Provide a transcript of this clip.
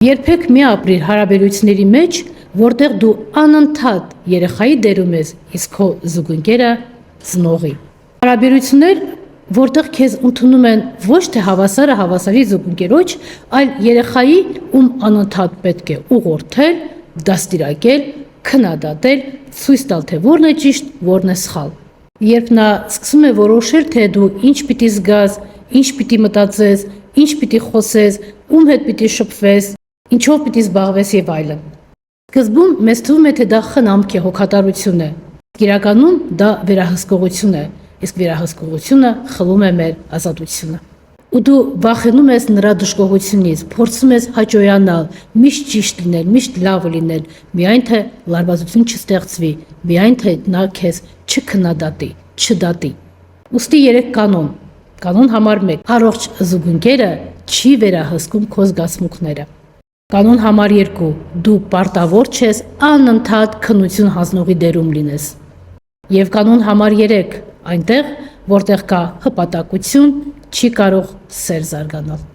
Երբեք մի ապրիր հարաբերությունների մեջ, որտեղ դու անընդհատ երեխայի դերում ես, իսկ քո զուգընկերը ծնողի։ Հարաբերություններ, որտեղ քեզ ընդունում են ոչ թե հավասարը հավասարի զուգընկերոջ, այլ երեխայի, ում անընդհատ պետք է ուղղորդել, դաստիարակել, քննադատել, ցույց տալ, թե որն է ճիշտ, որն է սխալ։ Երբ նա սկսում է որոշել, թե դու ինչ պիտի զգաս, ինչ պիտի մտածես, ինչ պիտի խոսես, ում հետ պիտի շփվես, ինչով պիտի զբաղվես եւ այլն։ Սկզբում մեզ թվում է, թե դա խնամք է, հոգատարություն է։ Իրականում դա վերահսկողություն է, իսկ վերահսկողությունը խլում է մեր ազատությունը։ Ու դու վախենում ես նրա դժգոհությունից, փորձում ես հաճոյանալ, միշտ ճիշտ լինել, միշտ լավը լինել, միայն թե լարվածություն չստեղծվի, միայն թե նա քեզ չքննադատի, չդատի։ Ուստի 3 կանոն։ Կանոն համար 1. Առողջ զուգընկերը չի վերահսկում քո զգացմունքները։ Կանոն համար 2. Դու պարտավոր չես անընդհատ քննություն հանձնողի դերում լինես։ Եվ կանոն համար 3. Այնտեղ, որտեղ կա հպատակություն, չի կարող սեր զարգանալ։